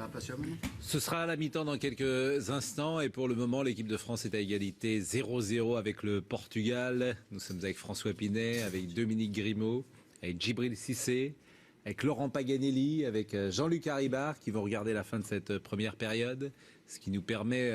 la passion maintenant. Ce sera à la mi-temps dans quelques instants et pour le moment l'équipe de France est à égalité 0-0 avec le Portugal. Nous sommes avec François Pinet, avec Dominique Grimaud, avec Djibril Cissé, avec Laurent Paganelli, avec Jean-Luc Haribard qui vont regarder la fin de cette première période, ce qui nous permet,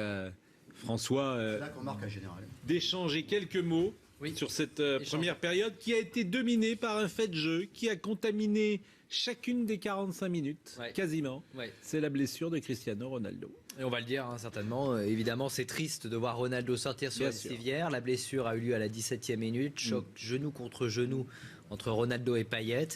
François, là qu'on marque en général. d'échanger quelques mots sur cette première période qui a été dominée par un fait de jeu qui a contaminé chacune des 45 minutes, quasiment. C'est la blessure de Cristiano Ronaldo. Et on va le dire certainement, évidemment c'est triste de voir Ronaldo sortir sur la civière. La blessure a eu lieu à la 17e minute, choc genou contre genou entre Ronaldo et Payet.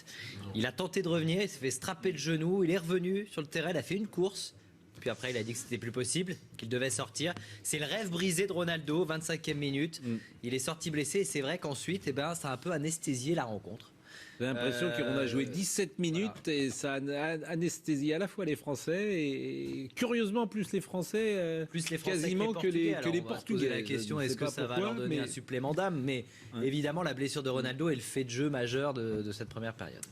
Il a tenté de revenir, il s'est fait strapper le genou, il est revenu sur le terrain, il a fait une course. Puis après, il a dit que c'était plus possible, qu'il devait sortir. C'est le rêve brisé de Ronaldo, 25e minute. Il est sorti blessé et c'est vrai qu'ensuite, ça a un peu anesthésié la rencontre. J'ai l'impression qu'on a joué 17 minutes et ça a anesthésié à la fois les Français et curieusement plus les Français, quasiment que les Portugais. On va se poser la question, est-ce que ça va leur donner un supplément d'âme? Mais évidemment, la blessure de Ronaldo est le fait de jeu majeur de cette première période.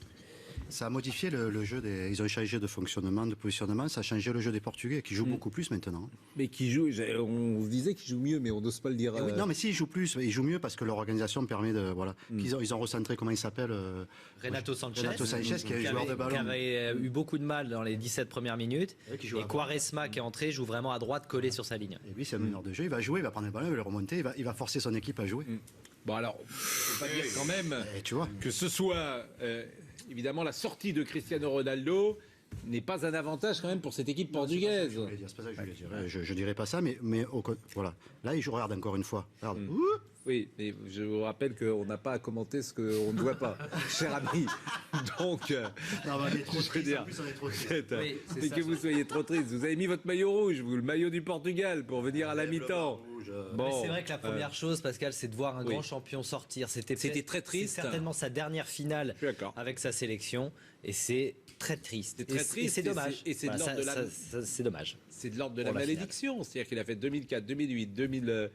Ça a modifié le jeu. Ils ont changé de fonctionnement, de positionnement. Ça a changé le jeu des Portugais, qui jouent beaucoup plus maintenant. Mais qui jouent, on se disait qu'ils jouent mieux, mais on n'ose pas le dire. Oui, non, mais si, ils jouent plus. Ils jouent mieux parce que leur organisation permet de. Voilà. Ils ont recentré, comment il s'appelle Renato Sanchez. Renato Sanchez, qui est joueur de ballon. Qui avait eu beaucoup de mal dans les 17 premières minutes. Et Quaresma, qui est entré, joue vraiment à droite, collé sur sa ligne. Et lui, c'est un meneur de jeu. Il va jouer, il va prendre le ballon, il va le remonter, il va forcer son équipe à jouer. Bon, alors, il ne faut pas dire quand même que ce soit. Évidemment, la sortie de Cristiano Ronaldo n'est pas un avantage quand même pour cette équipe portugaise. C'est pas ça que je voulais dire. Je dirais pas ça, mais voilà. Là, il regarde encore une fois. Regarde. Oui, mais je vous rappelle qu'on n'a pas à commenter ce qu'on ne voit pas, cher ami. Donc, non, on est trop triste. En plus, on est trop triste. C'est que vous soyez trop triste. Vous avez mis votre maillot rouge, le maillot du Portugal, pour venir à la mi-temps. Bon, c'est vrai que la première chose, Pascal, c'est de voir un grand champion sortir. C'était très triste. C'est certainement sa dernière finale avec sa sélection, et c'est très triste. C'est très triste. C'est dommage. Et c'est de l'ordre de la. C'est dommage. C'est de l'ordre de la malédiction. C'est-à-dire qu'il a fait 2004, 2008, 2000.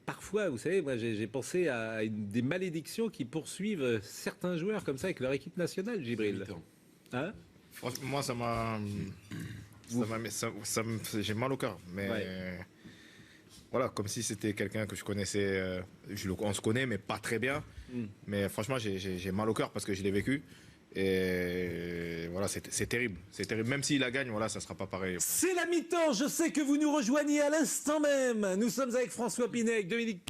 Parfois, vous savez, moi j'ai pensé à des malédictions qui poursuivent certains joueurs comme ça avec leur équipe nationale, Djibril. Hein? Moi, j'ai mal au cœur. Mais voilà, comme si c'était quelqu'un que je connaissais. On se connaît, mais pas très bien. Mais franchement, j'ai mal au cœur parce que je l'ai vécu. Et voilà, c'est terrible. C'est terrible. Même s'il la gagne, voilà, ça sera pas pareil. C'est la mi-temps. Je sais que vous nous rejoignez à l'instant même. Nous sommes avec François Pinet, avec Dominique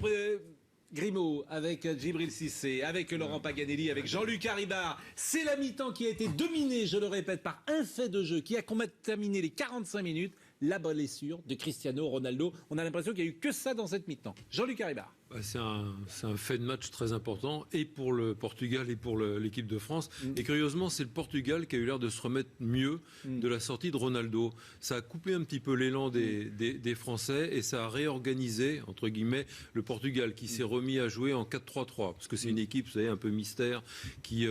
Grimaud, avec Djibril Cissé, avec Laurent Paganelli, avec Jean-Luc Haribard. C'est la mi-temps qui a été dominée, je le répète, par un fait de jeu qui a contaminé les 45 minutes, la blessure de Cristiano Ronaldo. On a l'impression qu'il n'y a eu que ça dans cette mi-temps. Jean-Luc Haribard. C'est un fait de match très important, et pour le Portugal et pour l'équipe de France. Et curieusement, c'est le Portugal qui a eu l'air de se remettre mieux de la sortie de Ronaldo. Ça a coupé un petit peu l'élan des Français, et ça a réorganisé, entre guillemets, le Portugal, qui s'est remis à jouer en 4-3-3. Parce que c'est une équipe, vous savez, un peu mystère, qui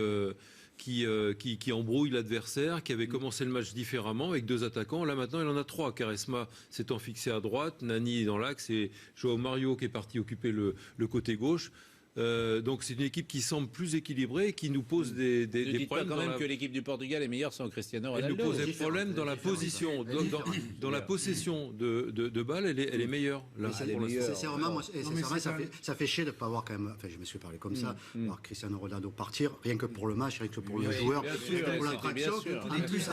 embrouille l'adversaire, qui avait commencé le match différemment avec deux attaquants. Là maintenant, il en a trois. Quaresma s'étant fixé à droite, Nani dans l'axe et João Mario qui est parti occuper le côté gauche. Donc c'est une équipe qui semble plus équilibrée et qui nous pose des problèmes. Quand même que l'équipe du Portugal est meilleure sans Cristiano Ronaldo. Elle nous pose des problèmes dans la position, dans la possession de balles, elle est meilleure. Sincèrement, ça fait chier de ne pas avoir quand même. Enfin, je me suis parlé comme ça. Voir Cristiano Ronaldo partir, rien que pour le match, rien que pour le joueur, pour l'attraction.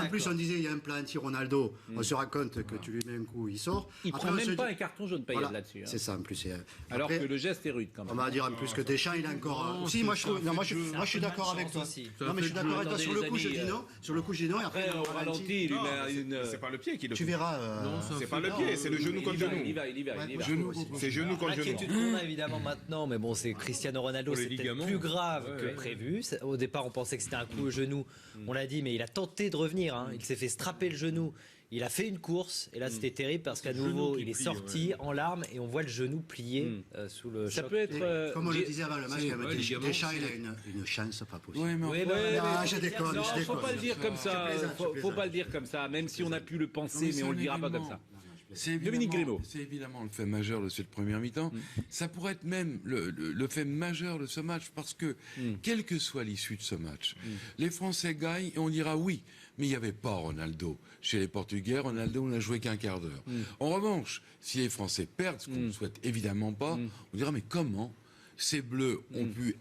En plus, on disait il y a un plan anti-Ronaldo. On se rend compte que tu lui mets un coup, il sort. Il prend même pas un carton jaune Payet là-dessus. C'est ça en plus. Alors que le geste est rude quand même. On va dire en plus que Deschamps, il a encore. Si, moi je suis d'accord avec toi. Non, mais je suis d'accord avec toi. Sur le coup, je dis non. Sur le coup, je dis non. Et après, au ralenti, il lui met une. C'est pas le pied qui le. Tu verras. C'est pas le pied, c'est le genou contre genou. Il y va. C'est genou contre genou. L'inquiétude qu'on a évidemment maintenant, mais bon, c'est Cristiano Ronaldo, c'est peut-être plus grave que prévu. Au départ, on pensait que c'était un coup au genou. On l'a dit, mais il a tenté de revenir. Il s'est fait strapper le genou. Il a fait une course, et là c'était terrible parce qu'à nouveau il est sorti en larmes et on voit le genou plié sous le choc. Ça peut être. Comme on le disait avant le match, Deschamps il a une chance pas possible. Je déconne. Faut pas le dire comme ça. Faut pas le dire comme ça, même si on a pu le penser, mais on le dira pas comme ça. Dominique Grimaud. C'est évidemment le fait majeur de cette première mi-temps. Ça pourrait être même le fait majeur de ce match parce que, quelle que soit l'issue de ce match, les Français gagnent et on dira oui, mais il n'y avait pas Ronaldo. Chez les Portugais, Ronaldo n'a joué qu'un quart d'heure. En revanche, si les Français perdent, ce qu'on ne souhaite évidemment pas, on dira mais comment ces Bleus ont pu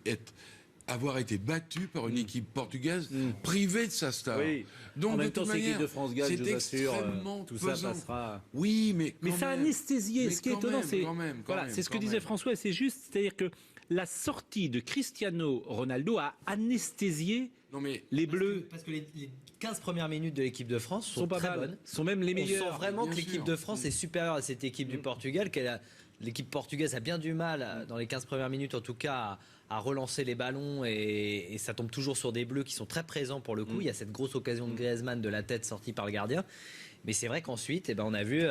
avoir été battus par une équipe portugaise privée de sa star. Oui. Donc, en même de temps, toute c'est l'équipe manière, de France gagne, je vous assure, tout ça pesant. passera. Oui, mais Mais ça a anesthésié. Ce qui est étonnant, c'est voilà, c'est ce que disait François, et c'est juste, c'est-à-dire que la sortie de Cristiano Ronaldo a anesthésié les Bleus. Parce que les 15 premières minutes de l'équipe de France sont pas très mal. bonnes. Sont même les On meilleurs. sent vraiment Bien que l'équipe sûr. de France est supérieure à cette équipe du Portugal, l'équipe portugaise a bien du mal, dans les 15 premières minutes en tout cas, à relancer les ballons et ça tombe toujours sur des Bleus qui sont très présents pour le coup. Il y a cette grosse occasion de Griezmann de la tête sortie par le gardien. Mais c'est vrai qu'ensuite, on a vu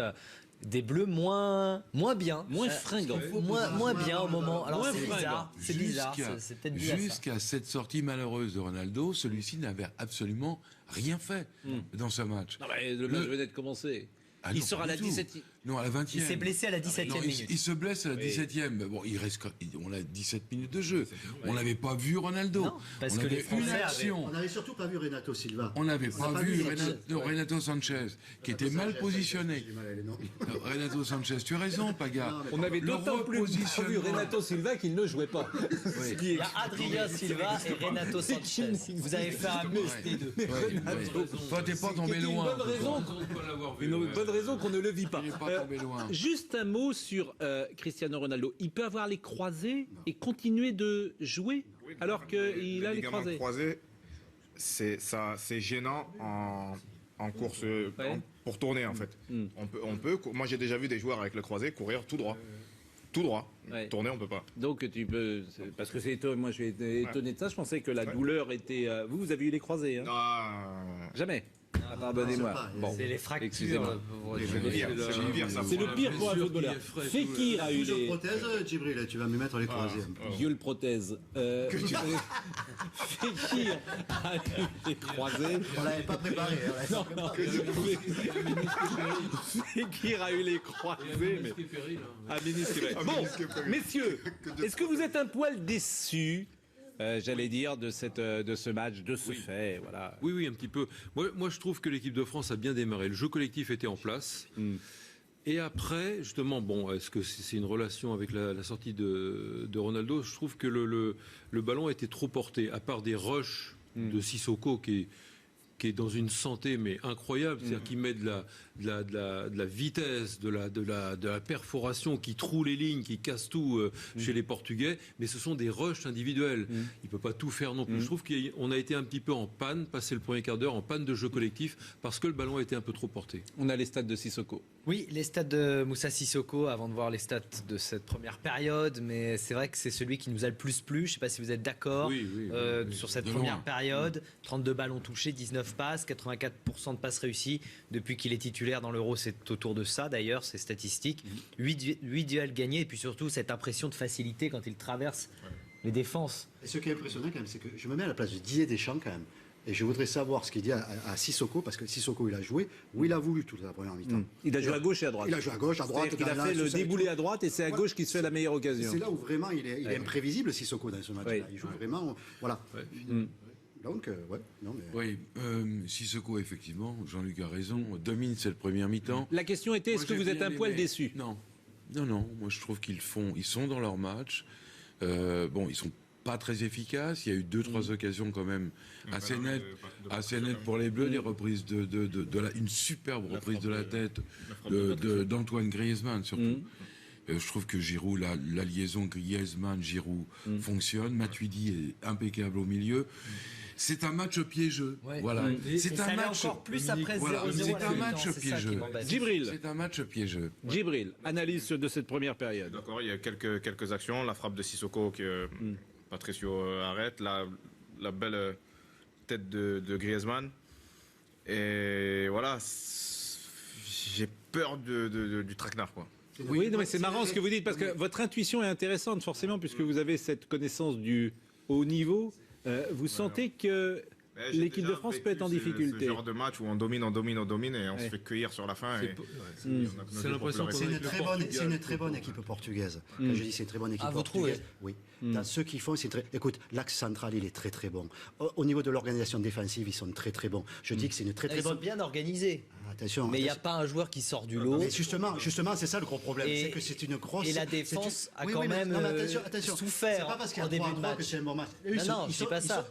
des Bleus moins bien. Moins fringants. Moins bien au moment. Alors Moins c'est bizarre. fringants. C'est bizarre. C'est peut-être bizarre. Jusqu'à cette sortie malheureuse de Ronaldo, celui-ci n'avait absolument rien fait dans ce match. Non, mais le match venait de commencer. Ah Il non, sort pas à la du tout. 17e. Non, à la 20e. Il s'est blessé à la 17e Non, minute. il se blesse à la 17e. Mais bon, on a 17 minutes de jeu. On n'avait pas vu Ronaldo. Non, parce on que avait les Français une avaient- action. On n'avait surtout pas vu Renato Silva. On n'avait pas n'a pas vu vu Renato Sanchez, qui était mal positionné. J'ai du mal à les noms. Renato Sanchez, tu as raison, Paga. Non, mais On avait Le d'autant plus vu repositionnement. Renato Silva qu'il ne jouait pas. Il y a Adrien Silva et Renato Sanchez. Vous avez fait un mix des deux. Toi, t'es pas tombé C'était une loin. bonne raison. Une bonne raison qu'on ne le vit pas. Il n'est pas tombé loin. Juste un mot sur Cristiano Ronaldo. Il peut avoir les croisés et continuer de jouer alors qu'il a les ligaments croisés. c'est gênant en course pour tourner en fait. Moi j'ai déjà vu des joueurs avec le croisé courir tout droit. Tout droit. Ouais. Tourner on peut pas. Donc tu peux, parce que c'est étonnant. Moi je suis étonné de ça. Je pensais que la douleur était. Vous avez eu les croisés, hein? Jamais. Ah, pardonnez-moi. Bon. C'est les fractures. Excusez-moi. C'est le pire pour un footballeur. Fekir a eu Plus de les. prothèse, Djibril, tu vas me mettre les croisés. Dieu le prothèse. Fekir a eu les croisés. On l'avait pas préparé. Non. Fekir a eu les croisés. Mais... Ah, ministre Péril. Bon, messieurs, est-ce que vous êtes un poil déçus, j'allais dire, de ce match, de ce fait, voilà. Oui, un petit peu. Moi, je trouve que l'équipe de France a bien démarré. Le jeu collectif était en place. Et après, justement, est-ce que c'est une relation avec la sortie de Ronaldo? Je trouve que le ballon a été trop porté, à part des rushs de Sissoko qui est dans une santé mais incroyable, c'est-à-dire qui met de la vitesse, de la perforation, qui troue les lignes, qui casse tout chez les Portugais, mais ce sont des rushs individuels. Il peut pas tout faire non plus. Je trouve qu'on a été un petit peu en panne, passé le premier quart d'heure, en panne de jeu collectif, parce que le ballon a été un peu trop porté. On a les stats de Sissoko. Oui, les stats de Moussa Sissoko, avant de voir les stats de cette première période, mais c'est vrai que c'est celui qui nous a le plus plu. Je ne sais pas si vous êtes d'accord Oui, sur cette de première loin. période. 32 ballons touchés, 19 passes, 84% de passes réussies. Depuis qu'il est titulaire dans l'Euro, c'est autour de ça d'ailleurs, ces statistiques. 8 duels gagnés et puis surtout cette impression de facilité quand il traverse les défenses. Et ce qui est impressionnant quand même, c'est que je me mets à la place de Didier Deschamps quand même. Et je voudrais savoir ce qu'il dit à Sissoko, parce que Sissoko, il a joué où il a voulu toute la première mi-temps. Il a joué à gauche et à droite. Il a joué à gauche, à droite. Il a fait le déboulé à droite et c'est à gauche qui se fait la meilleure occasion. C'est là où vraiment il est imprévisible, Sissoko, dans ce match-là. Oui. Il joue vraiment. Voilà. Donc, non, mais... Oui, Sissoko, effectivement, Jean-Luc a raison, domine cette première mi-temps. La question était, est-ce que Moi, vous j'ai êtes bien un poil aimé. déçu? Non, moi je trouve ils sont dans leur match. Ils sont pas très efficaces. Il y a eu 2-3 occasions quand même assez nettes pour les Bleus, des reprises une superbe reprise de la tête d'Antoine Griezmann surtout. Je trouve que Giroud, la liaison Griezmann-Giroud fonctionne. Matuidi est impeccable au milieu. C'est un match piégeux. Ouais. Voilà. Et C'est ça un allait match encore plus après 0-0 Voilà. à C'est la un mi-temps, match c'est ça qui piégeux. m'embête. Djibril, C'est un match piégeux. Djibril, analyse de cette première période. D'accord, il y a quelques actions. La frappe de Sissoko que Patricio arrête. La belle tête de Griezmann. Et voilà, j'ai peur du traquenard, quoi. Oui, non, mais c'est marrant ce que vous dites, parce que votre intuition est intéressante, forcément, puisque vous avez cette connaissance du haut niveau. Vous sentez que l'équipe de France peut être en difficulté. Ce genre de match où on domine et on se fait cueillir sur la fin. C'est l'impression C'est une très bonne équipe portugaise. Quand je dis c'est une très bonne équipe portugaise, oui. Dans ceux qui font, c'est très. Écoute, l'axe central, il est très très bon. Au niveau de l'organisation défensive, ils sont très très bons. Je dis que c'est une très très Ils sont bonne. bien organisés. Attention. Mais il n'y a pas un joueur qui sort du lot. Mais justement, c'est ça le gros problème. C'est que c'est une grosse. Et la défense a Oui, quand oui, mais même non, mais attention. souffert C'est pas parce qu'il y en a début de 3-3 match. que c'est un bon match. Non, c'est pas ça.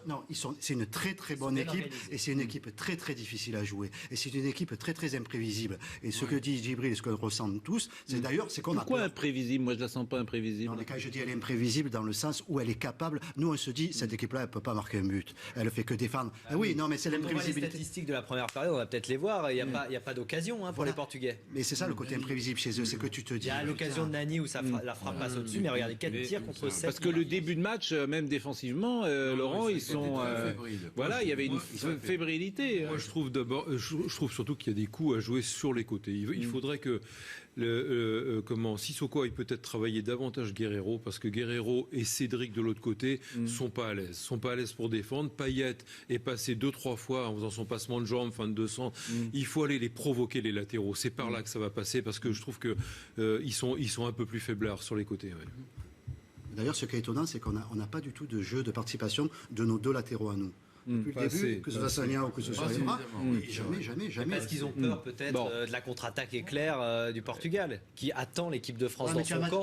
C'est une très très bonne bien équipe organisés. et c'est une équipe très très difficile à jouer. Et c'est une équipe très très imprévisible. Et ce que dit Djibril et ce qu'on ressent tous, c'est d'ailleurs, c'est qu'on a Pourquoi peur. imprévisible? Moi, je la sens pas imprévisible. Non, mais quand je dis elle est imprévisible dans le sens où elle est capable, nous on se dit cette équipe-là elle peut pas marquer un but, elle fait que défendre. Ah oui, non mais c'est Quand on voit les l'imprévisibilité. statistiques de la première période, on va peut-être les voir. Il n'y a pas d'occasion pour Voilà. les Portugais. Mais c'est ça le côté imprévisible chez eux, c'est que tu te Il dis. y a l'occasion de Nani où la frappe passe au-dessus, mais regardez 4 tirs contre 7. Parce que le début de match, même défensivement, Laurent, ils sont. Voilà, il y avait une fébrilité. Moi, je trouve d'abord, je trouve surtout qu'il y a des coups à jouer sur les côtés. Il faudrait que Sissoko aille peut-être travailler davantage Guerreiro, parce que Guerreiro et Cédric de l'autre côté sont pas à l'aise pour défendre. Payet est passé 2-3 fois en faisant son passement de jambes, fin de 200. Il faut aller les provoquer, les latéraux. C'est par là que ça va passer, parce que je trouve que ils sont un peu plus faiblards sur les côtés. Ouais. D'ailleurs, ce qui est étonnant, c'est qu'on n'a pas du tout de jeu de participation de nos deux latéraux à nous. Depuis pas le début, assez, que ce soit Sagna ou que ce soit Ibra, jamais. Parce qu'ils ont peur peut-être de la contre-attaque éclair du Portugal, qui attend l'équipe de France Ouais, dans mais son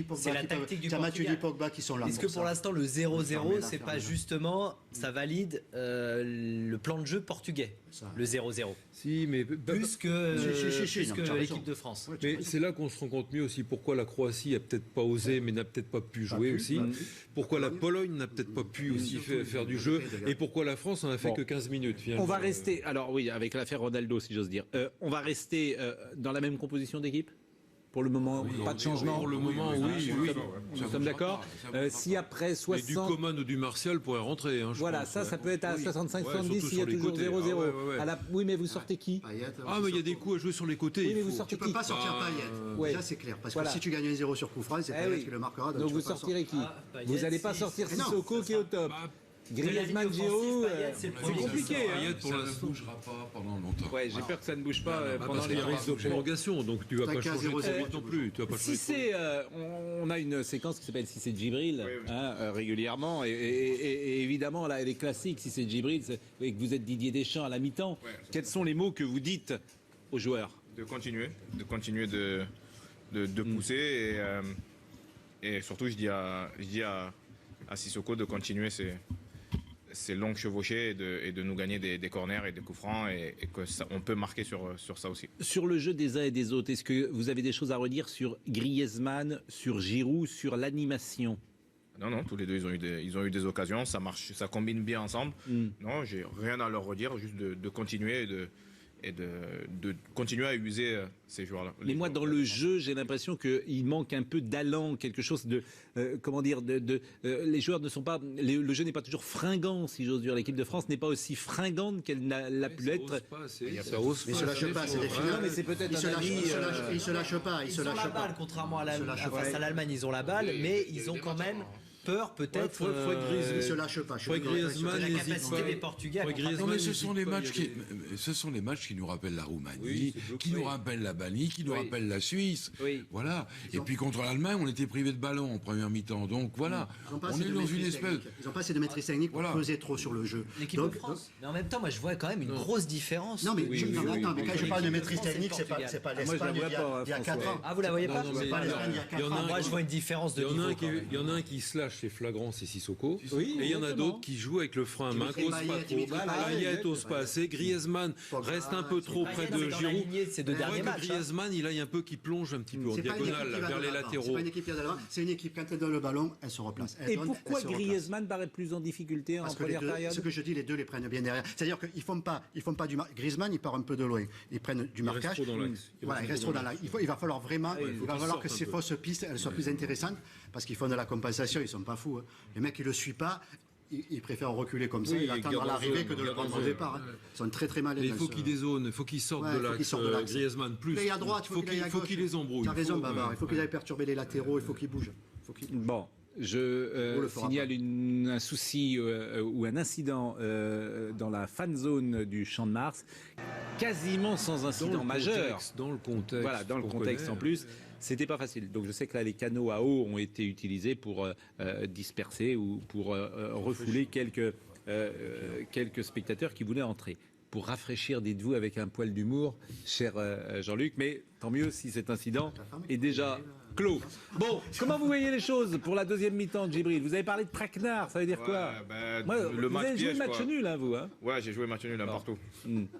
camp. c'est la tactique du Matuidi Portugal. Pogba qui sont là. Est-ce que pour l'instant le 0-0, c'est pas Fermez-la. justement, ça valide le plan de jeu portugais, Ça. le 0-0, Si, mais plus que, Si, non, tu as raison. l'équipe de France. Mais c'est là qu'on se rend compte mieux aussi pourquoi la Croatie a peut-être pas osé, mais n'a peut-être pas pu jouer aussi. Pourquoi la Pologne n'a peut-être pas pu aussi faire du jeu. Et pourquoi la France en a fait que 15 minutes, finalement. On va rester, alors oui, avec l'affaire Ronaldo, si j'ose dire. On va rester dans la même composition d'équipe? Pour le moment, pas de changement? Pour le moment, oui. Nous sommes d'accord. Si après Et 60... du Coman ou du Martial pourrait rentrer. Hein, je Voilà, pense, ça peut être à 65-70 surtout s'il y a sur les toujours côtés. 0-0. Ah ouais. Oui, mais vous sortez qui? Ah, mais il y a des coups à jouer sur les côtés. Oui, mais il vous faut. sortez Tu peux qui? pas sortir Payet. ouais. Déjà, c'est clair. Parce Voilà. que si tu gagnes 1-0 sur coup franc, c'est Payet oui. qui le marquera. Donc tu vous peux pas sortirez qui? Payet, Vous n'allez pas si. sortir Mais non, Sissoko qui est au top. Griezmann, Giroud, c'est le c'est premier. compliqué. Payet, Hein. pour Ça ne l'instant. bougera pas pendant longtemps. Ouais, j'ai peur que ça ne bouge pas pendant Parce les qu'il y a risque de prolongations. prolongation, donc tu vas T'as pas qu'à changer 0-0, trop vite non plus. Tu vas pas Si changer trop vite. c'est, on a une séquence qui s'appelle Si c'est Djibril, régulièrement, et évidemment là elle est classique. Si c'est Djibril et que vous êtes Didier Deschamps à la mi-temps, quels sont les mots que vous dites aux joueurs? De continuer de pousser et surtout je dis à Sissoko de continuer ces longues chevauchées et de nous gagner des corners et des coups francs et que on peut marquer sur ça aussi. Sur le jeu des uns et des autres, est-ce que vous avez des choses à redire sur Griezmann, sur Giroud, sur l'animation? Non, tous les deux ils ont eu des occasions, ça marche, ça combine bien ensemble. Non, j'ai rien à leur redire, juste de continuer et de continuer à user ces joueurs-là. Mais moi, dans le jeu, j'ai l'impression qu'il manque un peu d'allant, quelque chose de, les joueurs ne sont pas, le jeu n'est pas toujours fringant, si j'ose dire. L'équipe de France n'est pas aussi fringante qu'elle l'a pu être. Ça ose Mais il pas. se lâche pas, c'est des finales. Non, mais c'est peut-être Il se un lâche- avis, il se lâche pas, il se Ils ont lâche la pas. balle, contrairement à lâche pas. face à l'Allemagne, ils ont la balle, mais ils ont quand même peur peut-être. Il se lâche pas. Faudrait que Griezmann la n'hésite capacité pas. des Portugais. à Faudrait que contre-attaquer. Non, mais Griezmann ce sont les matchs qui nous rappellent la Roumanie, Oui, c'est qui nous rappellent l'Albanie, qui nous Oui. rappellent la Suisse. Oui. Voilà. Et puis contre l'Allemagne, on était privé de ballon en première mi-temps. Donc voilà, Ils ont pas on assez est de dans une maîtrise espèce. technique. Ils n'ont pas assez de maîtrise technique pour Voilà. peser trop sur le jeu. L'équipe de France. Mais en même temps, moi, je vois quand même une grosse différence. Non, mais, Oui, mais quand je parle de maîtrise France et technique, c'est pas Portugal. moi, je la l'Espagne vois pas, il y a 4 François. ans. Ah, vous la voyez pas Non, mais C'est pas l'Espagne il y a il y 4 en a ans. un Moi, je vois une différence de Il y niveau. en a un qui se lâche les flagrants, c'est Sissoko. Oui, et il y en a exactement. d'autres qui jouent avec le frein à main, Dimitri qui osent pas Payet, trop. Dimitri Payet. Payet ose pas assez. Griezmann reste un peu trop près Payet, de c'est dans la Giroud. lignée de ces deux Il faudrait derniers que matchs. Griezmann, il aille un peu, qui plonge un petit peu en C'est pas une équipe diagonale qui va vers de les l'avant. C'est latéraux. pas une équipe qui va de l'avant. C'est une équipe, quand elle donne le ballon, elle se replace. Elle Et donne, pourquoi elle se replace. Griezmann paraît plus en difficulté en Parce que les première deux, période? ce que je dis, les deux les prennent bien derrière. C'est-à-dire qu'ils font pas du Griezmann, il part un peu de loin. Ils prennent du Il reste marquage. trop dans l'axe. Voilà, il reste trop dans l'axe. Il va falloir vraiment, il va falloir sortent que un ces peu. fausses pistes, elles soient plus intéressantes, parce qu'ils font de la compensation, ils sont pas fous. Hein. Les mecs, ils le suivent pas. Ils préfèrent reculer comme ça, Oui, ils attendent garde en l'arrivée zone, que de le garde en prendre au zone. départ. Hein. Ils sont très très malins. Mais il faut qu'il dézone, il faut qu'il sorte Ouais, de il faut qu'il l'axe. sorte de l'axe. Griezmann plus. Il aille à droite, il faut qu'il aille à faut gauche. qu'il les embrouille. Tu as raison, Faut, Babar. Il faut qu'il aille perturber les latéraux, il faut qu'il bouge. Bon, Je signale un souci ou un incident dans la fan zone du Champ de Mars, quasiment sans incident majeur. Dans le contexte. Voilà, dans le contexte en plus. C'était pas facile. Donc je sais que là, les canaux à eau ont été utilisés pour disperser ou pour refouler quelques spectateurs qui voulaient entrer. Pour rafraîchir, dites-vous, avec un poil d'humour, cher Jean-Luc. Mais tant mieux si cet incident est déjà clos. Bon, comment vous voyez les choses pour la deuxième mi-temps de Djibril? Vous avez parlé de traquenard, ça veut dire quoi? Le vous match avez joué piège, match quoi. nul, hein, vous hein? Ouais, j'ai joué match nul partout.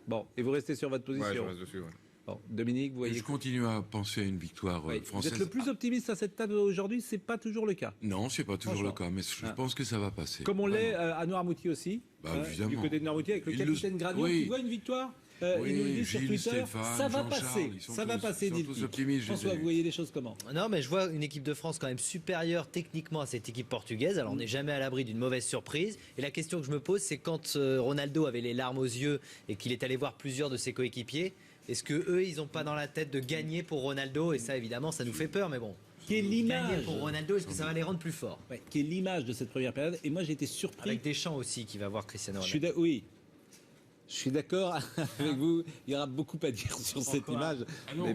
Bon, et vous restez sur votre position? Ouais, je reste dessus. Ouais. Bon, Dominique, vous voyez... Je continue à penser à une victoire Oui. française. Vous êtes le plus optimiste à cette table aujourd'hui, c'est pas toujours le cas. Non, c'est pas toujours le cas, mais je pense que ça va passer. Comme on l'est à Noirmoutier aussi, évidemment. du côté de Noirmoutier, avec le capitaine Gradion qui voit une victoire. Il nous le dit sur Gilles, Twitter, Stéphane, ça va Jean-Charles, passer, ils sont ça va tous- passer, ils sont dit-il. tous optimistes, je François, les ai. vous voyez les choses comment? Non, mais je vois une équipe de France quand même supérieure techniquement à cette équipe portugaise. Alors on n'est jamais à l'abri d'une mauvaise surprise. Et la question que je me pose, c'est quand Ronaldo avait les larmes aux yeux et qu'il est allé voir plusieurs de ses coéquipiers, est-ce que eux, ils n'ont pas dans la tête de gagner pour Ronaldo? Et ça, évidemment, ça nous fait peur, mais bon. Qui est Gagner l'image pour Ronaldo, est-ce que ça va les rendre plus forts? qui est l'image de cette première période. Et moi, j'ai été surpris. Avec Deschamps aussi qui va voir Cristiano Ronaldo. Oui. Je suis d'accord avec vous. Il y aura beaucoup à dire sur cette image.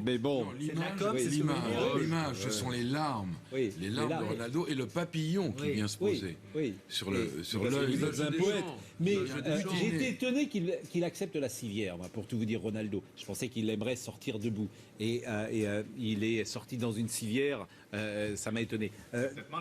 Mais bon. L'image, ce sont les larmes. Oui, Les larmes de Ronaldo et le papillon qui vient se poser sur l'œil. Vous êtes un poète. Mais Deschamps. j'ai été étonné qu'il accepte la civière, moi, pour tout vous dire, Ronaldo. Je pensais qu'il aimerait sortir debout. Et il est sorti dans une civière. Ça m'a étonné.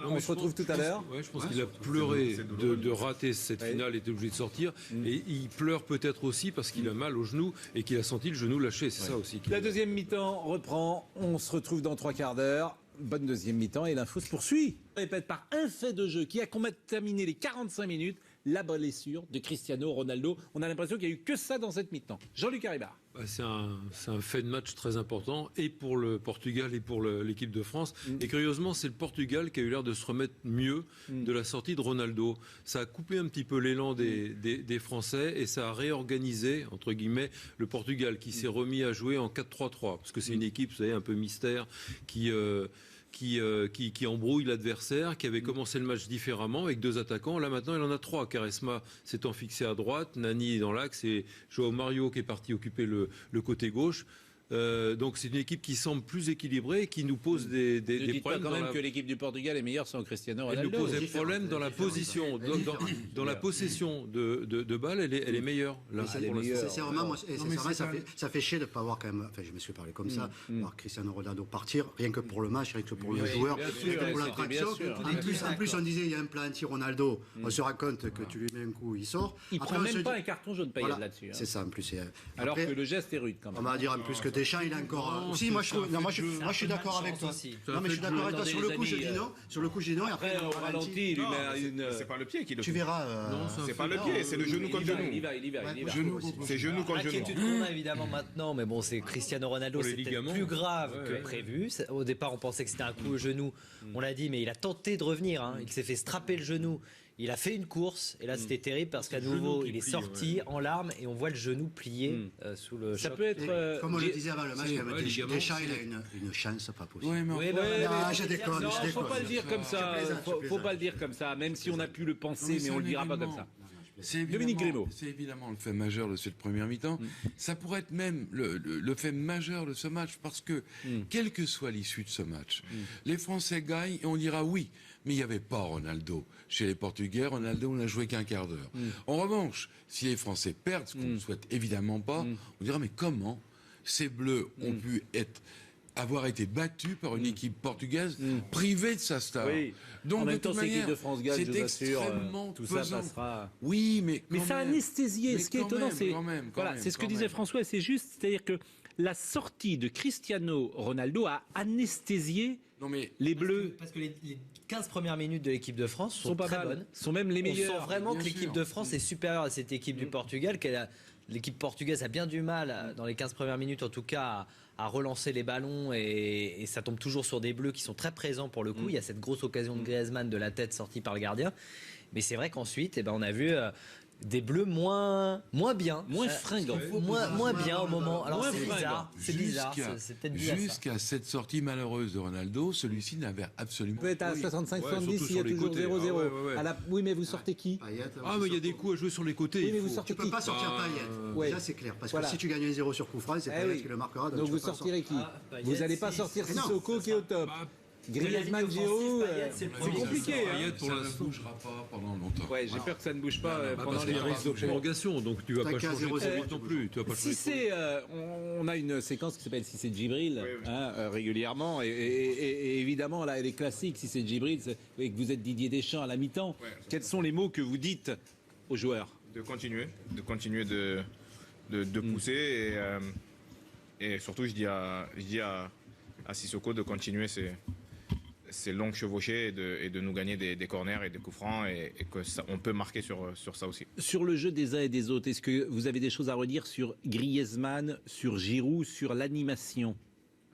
On se retrouve tout à l'heure. Ouais, je pense qu'il a pleuré de rater cette finale, était obligé de sortir. Et il pleure peut-être aussi parce qu'il a mal au genou et qu'il a senti le genou lâcher. C'est ça aussi. La deuxième mi-temps reprend. On se retrouve dans 3 quarts d'heure. Bonne deuxième mi-temps et l'info se poursuit. Je répète, par un fait de jeu qui a terminé les 45 minutes, la blessure de Cristiano Ronaldo. On a l'impression qu'il n'y a eu que ça dans cette mi-temps. Jean-Luc Haribard. C'est un fait de match très important et pour le Portugal et pour l'équipe de France. Et curieusement, c'est le Portugal qui a eu l'air de se remettre mieux de la sortie de Ronaldo. Ça a coupé un petit peu l'élan des Français et ça a réorganisé, entre guillemets, le Portugal qui s'est remis à jouer en 4-3-3. Parce que c'est une équipe, vous savez, un peu mystère qui embrouille l'adversaire, qui avait commencé le match différemment avec 2 attaquants. Là maintenant, il en a 3. Quaresma s'étant fixé à droite, Nani dans l'axe et João Mario qui est parti occuper le côté gauche. Donc c'est une équipe qui semble plus équilibrée et qui nous pose des dites problèmes. pas quand même que l'équipe du Portugal est meilleure sans Cristiano Elle Ronaldo. nous pose des problèmes dans la position, dans la possession de balles, elle est meilleure. Là, pour l'instant. Sincèrement, moi, ça fait chier de ne pas voir quand même. Enfin, je me suis parlé comme ça, voir Cristiano Ronaldo partir, rien que pour le match, rien que pour le joueur, rien que pour l'attraction. En plus, on disait il y a un plan anti-Ronaldo. On se rend compte que tu lui mets un coup, il sort. Il prend même pas un carton jaune paillette là-dessus. C'est ça en plus. Alors que le geste est rude quand même. On va dire en plus que Deschamps, il a encore. Si, moi je suis d'accord avec toi. Non, mais je suis d'accord avec toi. Sur le coup, je dis non. Sur le coup, je dis non. Et après, Au ralenti, il lui met une. C'est pas le pied qui le Tu fait. verras. C'est pas le pied, c'est le genou contre genou. Il y va. C'est genou contre genou. L'inquiétude qu'on a évidemment maintenant, mais bon, c'est Cristiano Ronaldo, c'est peut-être plus grave que prévu. Au départ, on pensait que c'était un coup au genou. On l'a dit, mais il a tenté de revenir. Il s'est fait strapper le genou. Il a fait une course et là c'était terrible parce qu'à nouveau il est sorti en larmes et on voit le genou plié sous le choc. Ça peut être. Comme on le disait avant le match, Deschamps, il a une chance pas possible. Je déconne. Faut pas le dire comme ça. Faut pas le dire comme ça, même si on a pu le penser, mais on le dira pas comme ça. Dominique Grimaud. C'est évidemment le fait majeur de cette première mi-temps. Ça pourrait être même le fait majeur de ce match parce que, quelle que soit l'issue de ce match, les Français gagnent et on dira oui, mais il n'y avait pas Ronaldo. Chez les Portugais, Ronaldo n'a joué qu'un quart d'heure. En revanche, si les Français perdent, ce qu'on ne souhaite évidemment pas, on dira mais comment ces Bleus ont pu avoir été battus par une équipe portugaise privée de sa star. Oui. Donc, en même de temps, toute si l'équipe manière, de France gagne, je vous assure, tout ça pesant. passera. Oui, mais ça a anesthésié. Ce qui est étonnant, c'est c'est ce que disait François, et c'est juste, c'est-à-dire que la sortie de Cristiano Ronaldo a anesthésié les Bleus. Parce que les 15 premières minutes de l'équipe de France sont pas très mal, bonnes. sont même les meilleures. On sent vraiment que l'équipe de France est supérieure à cette équipe du Portugal, l'équipe portugaise a bien du mal, dans les 15 premières minutes en tout cas, à relancer les ballons et ça tombe toujours sur des Bleus qui sont très présents pour le coup. Il y a cette grosse occasion de Griezmann de la tête sortie par le gardien. Mais c'est vrai qu'ensuite, on a vu des Bleus moins bien. Moins fringants. Moins bien au moment. Alors moins c'est bizarre. C'est bizarre. Jusqu'à- C'est peut-être dû à ça. Jusqu'à cette sortie malheureuse de Ronaldo, celui-ci n'avait absolument Peut être à 65-70 surtout s'il y a sur les toujours côtés. 0-0. Ah ouais, ouais. Oui, mais vous sortez qui? Payet, Ah, mais il y a des coups à jouer sur les côtés. Oui, il mais vous faut- sortez Tu peux qui? pas sortir Bah, Payet. ouais. Déjà, c'est clair. Parce Voilà. que si tu gagnes 1-0 sur coup franc, c'est Eh Payet oui. qui le marquera. Donc tu vous peux pas sortirez qui? Payet, Vous n'allez pas si- sortir Mais non. Sissoko qui est au top. Bah, Griezmann, Giroud, c'est le c'est premier compliqué. qui hein. Payet, pour ça ne l'instant. bougera pas pendant longtemps. Ouais, j'ai peur que ça ne bouge pas Bah, pendant parce les qu'il y a un risque de prolongations. prolongation, donc tu vas T'as pas qu'à changer 0-0, trop vite tu non bouges plus. Tu vas pas Si changer trop vite. c'est, on a une séquence qui s'appelle Si c'est Djibril régulièrement et évidemment là elle est classique. Si c'est Djibril et que vous êtes Didier Deschamps à la mi-temps, quels sont les mots que vous dites aux joueurs? De continuer de pousser et surtout je dis à Sissoko de continuer ces longues chevauchées et de nous gagner des corners et des coups francs et que on peut marquer sur ça aussi. Sur le jeu des uns et des autres, est-ce que vous avez des choses à redire sur Griezmann, sur Giroud, sur l'animation?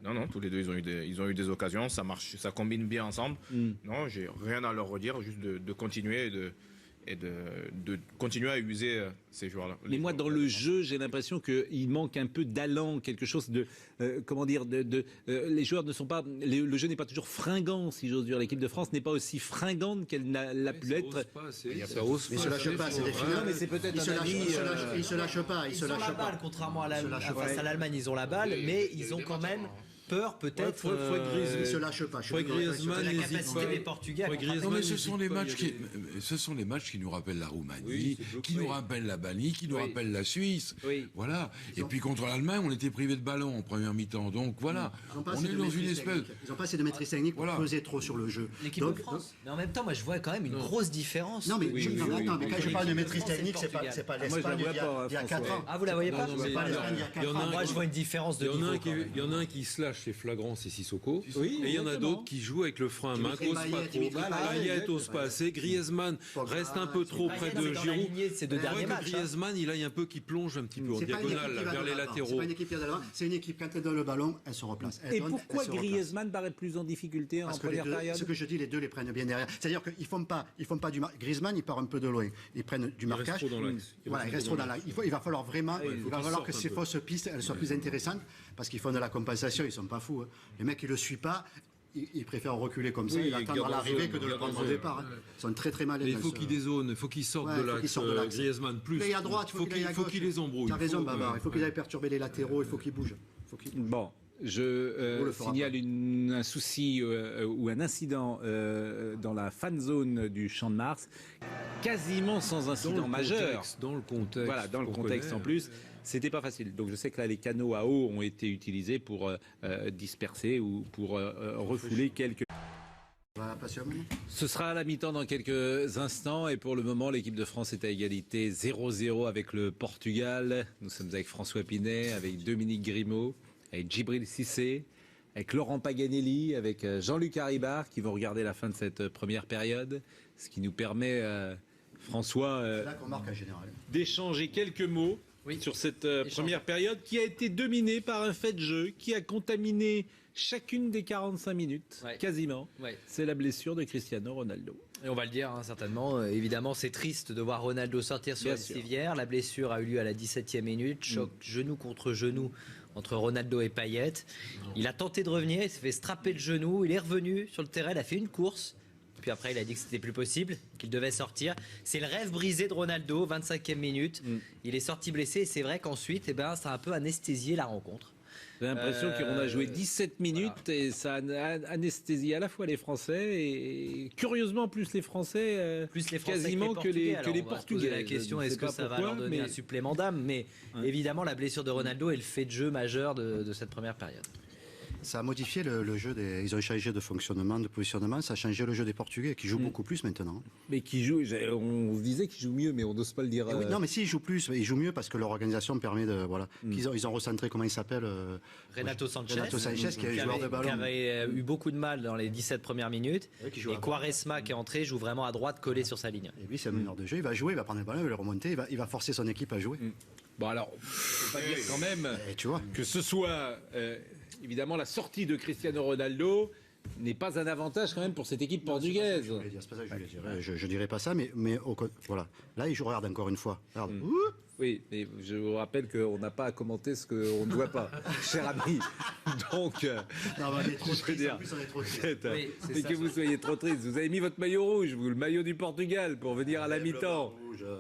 Non, tous les deux ils ont eu des occasions, ça marche, ça combine bien ensemble. Non, j'ai rien à leur redire, juste de continuer et de continuer à user ces joueurs-là. Mais moi, dans le jeu, j'ai l'impression qu'il manque un peu d'allant, quelque chose de, les joueurs ne sont pas, le jeu n'est pas toujours fringant, si j'ose dire. L'équipe de France n'est pas aussi fringante qu'elle l'a pu être. Ça ose Mais il se lâche pas, c'est des Non, finales. mais c'est peut-être Il se un lâche- avis, il se lâche pas, il se Ils ont lâche la pas. balle, contrairement à se lâche face pas. à l'Allemagne, ils ont la balle, mais ils ont quand même peur peut-être. faut être Griezmann. Il se lâche pas. Je suis Faut d'accord avec Griezmann, toi. la n'hésite capacité pas. des Portugais à Faut contre-attaquer. Non, mais Griezmann, ce sont les matchs qui nous rappellent la Roumanie, Oui, qui nous rappellent l'Albanie, qui nous Oui. rappellent la Suisse. Oui. Voilà. Et puis contre l'Allemagne, on était privé de ballon en première mi-temps. Donc voilà, Ils ont pas on assez est de dans maîtrise une espèce. technique. Ils n'ont pas assez de maîtrise technique pour Voilà. peser trop sur le jeu. L'équipe Donc- de France. Mais en même temps, moi, je vois quand même une grosse différence. Non, mais, Oui, je- oui, non, oui, non, mais oui, quand oui. je parle de maîtrise France et le technique, c'est pas Portugal. pas moi, je la l'Espagne vois il y pas, a 4 François. ans. Ah, vous la voyez pas? Non, mais C'est pas alors, l'Espagne il y a 4 ans. Moi, je vois une différence de Il y en niveau. a un qui, quand même. il y en a un qui se lâche, c'est flagrant, c'est Sissoko. Oui, et il y en a exactement. d'autres qui jouent avec le frein à main, Dimitri qui osent Payet, pas trop. Dimitri Payet, Payet ose pas assez. Griezmann reste un peu trop près Payet, de c'est dans la Giroud. lignée de ces deux On voit derniers que matchs, hein. Griezmann, il aille un peu, qui plonge un petit peu en C'est pas une équipe diagonale qui va vers de les l'avant. C'est latéraux. pas une équipe qui va de l'avant. C'est une équipe, quand elle donne le ballon, elle se replace. Elle Et donne, pourquoi elle se replace. Griezmann paraît plus en difficulté en Parce que les première deux- période? ce que je dis, les deux les prennent bien derrière. C'est-à-dire qu'ils font pas du Griezmann, il part un peu de loin. Ils prennent du marquage. trop dans l'axe. Voilà, il reste trop dans l'axe. Il va falloir vraiment, il va falloir que sortent un ces peu. fausses pistes, elles soient plus intéressantes, parce qu'ils font de la compensation. Ils sont pas fous. Hein. Les mecs, ils le suivent pas. Ils préfèrent reculer comme ça Oui, et et attendre garder en l'arrivée zone, que de le garder en prendre au zone. départ. hein. Ils sont très très malins. Mais il dans faut ce- qu'il dézone, il faut qu'il sorte Ouais, de il faut qu'il l'axe. sorte de l'axe. Griezmann plus. Il aille à droite, il faut qu'il aille à faut gauche. qu'il les embrouille. Tu as raison, Faut- Babar. Il faut qu'il aille perturber les latéraux, il faut qu'il bouge. Bon, On je le fera signale un souci ou un incident dans la fan zone du Champ de Mars, quasiment sans incident majeur. Dans le contexte. Voilà, dans le qu'on contexte connaît. en plus, c'était pas facile. Donc je sais que là, les canaux à eau ont été utilisés pour disperser ou pour refouler quelques. On va passer un moment. Ce sera à la mi-temps dans quelques instants et pour le moment l'équipe de France est à égalité 0-0 avec le Portugal. Nous sommes avec François Pinet, avec Dominique Grimaud, avec Djibril Cissé, avec Laurent Paganelli, avec Jean-Luc Haribard qui vont regarder la fin de cette première période, ce qui nous permet, François, C'est là qu'on marque en général. d'échanger quelques mots Oui. sur cette Échange. première période qui a été dominée par un fait de jeu qui a contaminé chacune des 45 minutes, Ouais. quasiment. Ouais. C'est la blessure de Cristiano Ronaldo. Et on va le dire, hein, certainement. Évidemment, c'est triste de voir Ronaldo sortir sur Bien la sûr. civière. La blessure a eu lieu à la 17e minute. Choc genou contre genou entre Ronaldo et Payet. Il a tenté de revenir, il s'est fait strapper le genou. Il est revenu sur le terrain, il a fait une course. Puis après, il a dit que c'était plus possible, qu'il devait sortir. C'est le rêve brisé de Ronaldo, 25e minute. Il est sorti blessé et c'est vrai qu'ensuite, ça a un peu anesthésié la rencontre. J'ai l'impression qu'on a joué 17 minutes et ça a anesthésié à la fois les Français et curieusement plus les Français, Plus les Français quasiment que les, Alors, on va se Portugais. poser la question, Je ne est-ce sais que pas ça va pourquoi, leur donner mais- un supplément d'âme? Mais évidemment, la blessure de Ronaldo est le fait de jeu majeur de cette première période. Ça a modifié le jeu. Ils ont changé de fonctionnement, de positionnement. Ça a changé le jeu des Portugais qui jouent beaucoup plus maintenant. Mais qui joue, on se disait qu'ils jouent mieux, mais on n'ose pas le dire. Et oui, non, mais si, ils jouent plus. Ils jouent mieux parce que leur organisation permet de. Voilà. Ils ont recentré, comment il s'appelle Renato Sanchez, qui est joueur de ballon. qui avait eu beaucoup de mal dans les 17 premières minutes. Oui, qui joue Et à- Quaresma, qui est entré, joue vraiment à droite, collé sur sa ligne. Et lui, c'est un meneur de jeu. Il va jouer, il va prendre le ballon, il va le remonter, il va forcer son équipe à jouer. Bon alors, faut pas dire quand même Et tu vois. que ce soit évidemment la sortie de Cristiano Ronaldo, n'est pas un avantage quand même pour cette équipe portugaise. C'est pas ça que je voulais dire. Je dirais pas ça, mais voilà. Là, je regarde encore une fois. Regarde. Oui, mais je vous rappelle qu'on n'a pas à commenter ce qu'on ne voit pas, cher ami. Donc, Non, mais on est trop je veux triste. dire, En plus, on est trop triste. Oui, c'est et ça. que vous soyez trop triste. Vous avez mis votre maillot rouge, vous, le maillot du Portugal, pour venir à la mi-temps.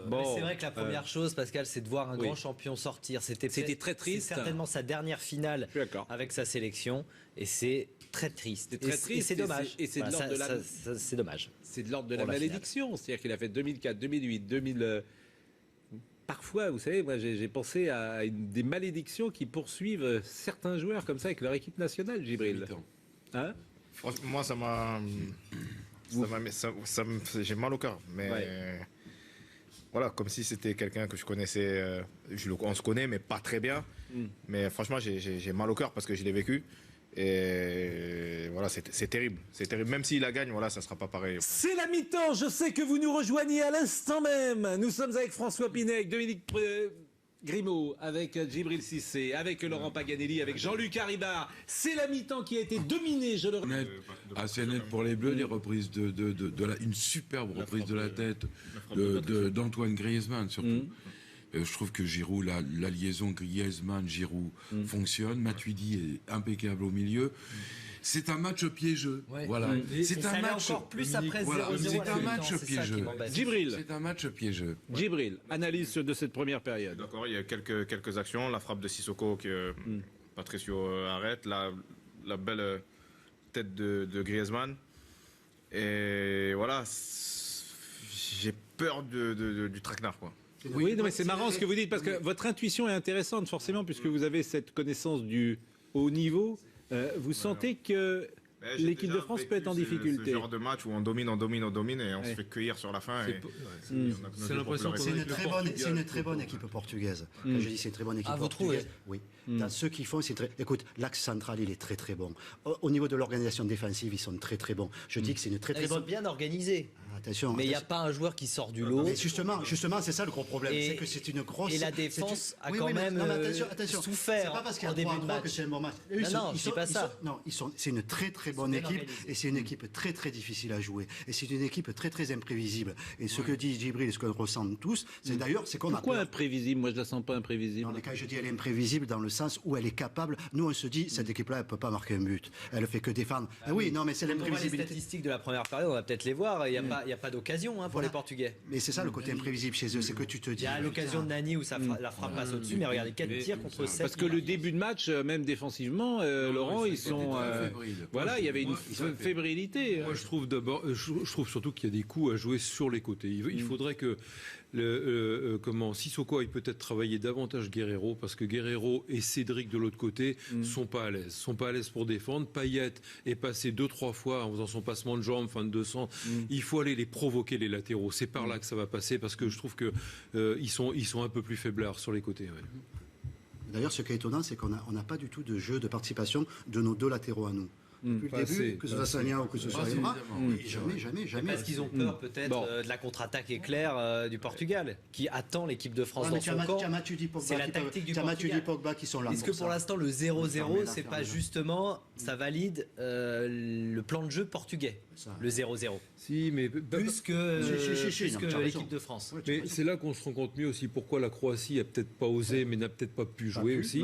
Mais c'est vrai que la première chose, Pascal, c'est de voir un oui. grand champion sortir. C'était très triste. C'est certainement sa dernière finale Je suis d'accord. avec sa sélection. Et c'est très triste. C'est très Et triste, c'est dommage. et c'est de Voilà, l'ordre de la- c'est dommage. C'est de l'ordre de la Pour la finale. malédiction. C'est-à-dire qu'il a fait 2004, 2008, 2000. Parfois, vous savez, moi j'ai pensé à des malédictions qui poursuivent certains joueurs comme ça avec leur équipe nationale, Djibril. Hein? Franchement, moi, j'ai mal au cœur. Mais voilà, comme si c'était quelqu'un que je connaissais. On se connaît, mais pas très bien. Mais franchement, j'ai mal au cœur parce que je l'ai vécu. Et voilà, c'est terrible. C'est terrible. Même s'il la gagne, voilà, ça sera pas pareil. C'est la mi-temps, je sais que vous nous rejoignez à l'instant même. Nous sommes avec François Pinec, Dominique Grimaud, avec Djibril Cissé, avec Laurent Paganelli, avec Jean-Luc Haribard. C'est la mi-temps qui a été dominée, je le Net, assez net pour les Bleus, les reprises une superbe reprise de la tête d'Antoine Griezmann surtout. Je trouve que Giroud, la liaison Griezmann-Giroud fonctionne. Matuidi est impeccable au milieu. C'est un match piégeux. Ouais. Voilà. C'est Ça un allait match. encore plus après 0-0. Voilà. à C'est la un mi-temps, match c'est ça qui piégeux. m'embête. Djibril, C'est un match piégeux. Djibril, analyse de cette première période. D'accord, il y a quelques actions. La frappe de Sissoko que Patricio arrête. La belle tête de Griezmann. Et voilà, j'ai peur du traquenard, quoi. Oui, non, mais c'est marrant ce que vous dites, parce que votre intuition est intéressante, forcément, puisque vous avez cette connaissance du haut niveau. Vous sentez que Mais j'ai l'équipe de déjà France vécu peut être en difficulté. Ce genre de match où on domine et on se fait cueillir sur la fin. C'est l'impression qu'on C'est a une avec le très bonne, Portugal. c'est une très bonne équipe portugaise. Quand je dis c'est une très bonne équipe Ah, vous portugaise, oui. Dans ceux qui font, c'est très. Écoute, l'axe central, il est très très bon. Au niveau de l'organisation défensive, ils sont très très bons. Je dis que c'est une très très Ils sont bonne. bien organisés. Attention. Mais il n'y a pas un joueur qui sort du lot. Mais justement, c'est ça le gros problème, Et- c'est que c'est une grosse. et la défense c'est une- a quand mais même, non, mais attention, souffert C'est pas parce qu'il y a en début 3 de que match. c'est un bon match. Non, je dis pas ça. C'est une très très bonne bien équipe organisés. et c'est une équipe très très difficile à jouer et c'est une équipe très très imprévisible. Et ce que dit Djibril, ce qu'on ressent tous, c'est d'ailleurs, c'est qu'on a Pourquoi peur. imprévisible? Moi, je la sens pas imprévisible. Non, mais quand je dis elle est imprévisible dans le sens où elle est capable, nous on se dit cette équipe-là elle peut pas marquer un but, elle fait que défendre. Ah oui, non mais c'est Quand on voit les l'imprévisibilité. statistiques de la première période, on va peut-être les voir. Il n'y a pas d'occasion pour Voilà. les Portugais. Mais c'est ça le côté imprévisible chez eux, c'est que tu te dis. Il y a l'occasion de Nani où la frappe passe au-dessus, mais regardez, 4 tirs contre 7. Parce que le début de match, même défensivement, Laurent, ils sont. Voilà, il y avait une fébrilité. Moi, je trouve d'abord, je trouve surtout qu'il y a des coups à jouer sur les côtés. Il faudrait que Sissoko aille peut-être travailler davantage Guerreiro, parce que Guerreiro et Cédric de l'autre côté sont pas à l'aise pour défendre. Payet est passé 2-3 fois en faisant son passement de jambes, fin de 200. Il faut aller les provoquer les latéraux. C'est par là que ça va passer, parce que je trouve que ils sont un peu plus faiblards sur les côtés. Ouais. D'ailleurs, ce qui est étonnant, c'est qu'on n'a pas du tout de jeu de participation de nos deux latéraux à nous. Depuis pas le début, assez. que ce soit Sagna ou que ce soit Emma, jamais. Parce qu'ils ont peur peut-être Bon. de la contre-attaque éclair du Portugal, qui attend l'équipe de France Ouais, mais dans son camp. C'est la tactique du Matuidi Portugal. Pogba qui sont là. Est-ce que pour ça. l'instant le Fermez 0-0, là, c'est pas fermez là. justement, ça valide le plan de jeu portugais, Ça. le 0-0, Si, mais plus que, Si, plus non, que tu as raison. l'équipe de France. Mais c'est là qu'on se rend compte mieux aussi pourquoi la Croatie a peut-être pas osé, mais n'a peut-être pas pu jouer aussi.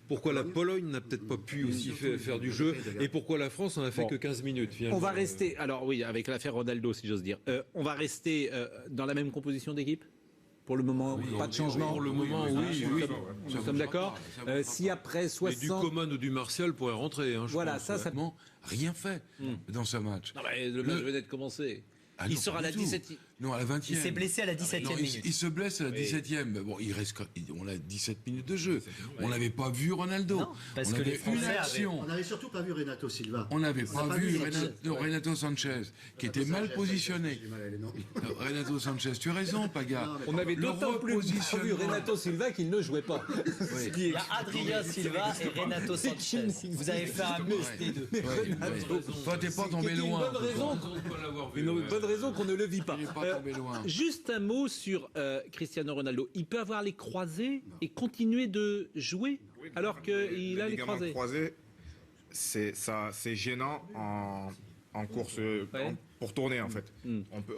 Pourquoi la Pologne n'a peut-être pas pu aussi faire du jeu. Et pourquoi la France en a fait Bon. que 15 minutes finalement. On va rester, alors oui, avec l'affaire Ronaldo, si j'ose dire. On va rester dans la même composition d'équipe? Pour le moment, pas de changement. Pour le moment, oui. Nous sommes d'accord. Si après Mais 60... du Coman ou du Martial pourrait rentrer. Hein, je Voilà, pense, ça, ouais. ça... Vraiment rien fait dans ce match. Non, mais le match venait de commencer. Ah Il non, sera à pas la du tout. 17e. Non, à la 20e. Il s'est blessé à la 17e Non, minute. il se blesse à la 17e. Mais bon, on a 17 minutes de jeu. On n'avait pas vu Ronaldo. Non, parce on que avait les Français une avaient- action. On n'avait surtout pas vu Renato Silva. On n'avait pas n'a vu Sanchez. Renato Sanchez, qui était mal positionné. J'ai du mal à les noms. Renato Sanchez, tu as raison, Paga. On avait Le d'autant plus vu repositionnement. Renato Silva qu'il ne jouait pas. Ce qui est- Il y a Adrien Silva et Renato Sanchez. Vous avez fait un mix des deux. Toi, t'es pas Qui tombé est loin. une bonne raison qu'on ne le vit pas. Tu n'es pas tombé loin. Juste un mot sur Cristiano Ronaldo. Il peut avoir les croisés et continuer de jouer alors qu'il a les croisés. c'est gênant en course pour tourner en fait.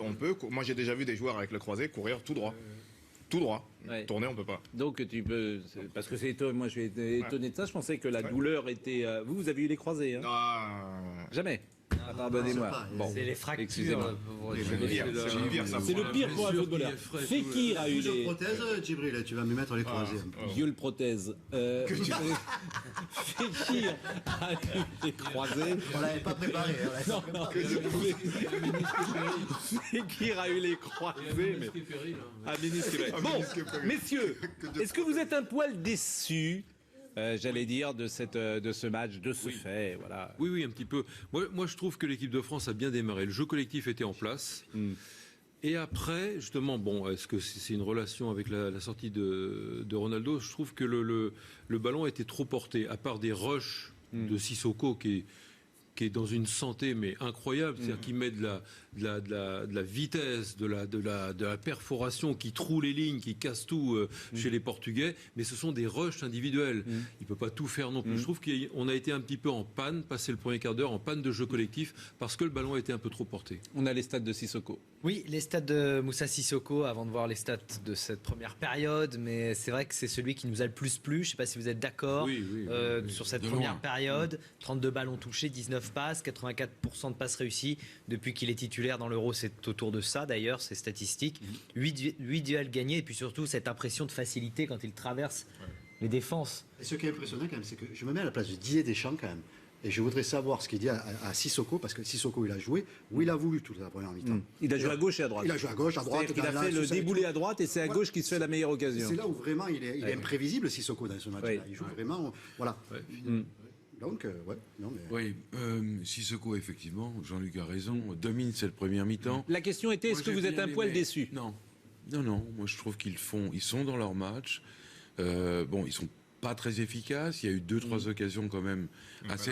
On peut. Moi j'ai déjà vu des joueurs avec le croisé courir tout droit. Tout droit. Ouais. Tourner, on peut pas. Donc tu peux, parce que c'est étonnant, moi je suis étonné de ça, je pensais que la douleur était... Vous avez eu les croisés, hein? Jamais. Pardonnez-moi. Bon. C'est les fractures. Excusez-moi. C'est C'est le pire pour un footballeur. Fekir a eu Je les... prothèse, Djibril, tu vas me mettre les croisés. Dieu le prothèse. Fekir a eu les croisés. On l'avait pas préparé. Non, Fekir a eu les croisés, mais... Ah, ministre Péril. Bon, messieurs, est-ce que vous êtes un poil déçus, j'allais dire, de ce match, de ce fait, voilà. Oui, un petit peu. Moi, je trouve que l'équipe de France a bien démarré. Le jeu collectif était en place. Et après, justement, bon, est-ce que c'est une relation avec la sortie de Ronaldo? Je trouve que le ballon a été trop porté, à part des rushs de Sissoko qui est dans une santé mais incroyable, c'est-à-dire qui met de la vitesse, de la perforation, qui troue les lignes, qui casse tout chez les Portugais, mais ce sont des rushs individuels. Il ne peut pas tout faire non plus. Je trouve qu'on a été un petit peu en panne, passé le premier quart d'heure, en panne de jeu collectif, parce que le ballon a été un peu trop porté. On a les stats de Sissoko. Oui, les stats de Moussa Sissoko, avant de voir les stats de cette première période, mais c'est vrai que c'est celui qui nous a le plus plu. Je ne sais pas si vous êtes d'accord Oui, sur cette de première loin. période. 32 ballons touchés, 19 passes, 84% de passes réussies. Depuis qu'il est titulaire dans l'Euro, c'est autour de ça d'ailleurs, ces statistiques. 8 duels gagnés et puis surtout cette impression de facilité quand il traverse les défenses. Et ce qui est impressionnant quand même, c'est que je me mets à la place de Didier Deschamps quand même. Et je voudrais savoir ce qu'il dit à Sissoko, parce que Sissoko, il a joué où il a voulu toute la première mi-temps. Il a joué à gauche et à droite. Il a joué à gauche, à droite. C'est-à-dire qu'il a fait le déboulé à droite et c'est à gauche qui se fait la meilleure occasion. C'est là où vraiment il est imprévisible, Sissoko, dans ce match-là. Oui. Il joue vraiment. Voilà. Donc, non, mais... Oui, Sissoko, effectivement, Jean-Luc a raison, domine cette première mi-temps. La question était, est-ce que vous êtes un poil déçu? Non, moi je trouve ils sont dans leur match. Ils sont pas très efficaces. Il y a eu 2-3 occasions quand même assez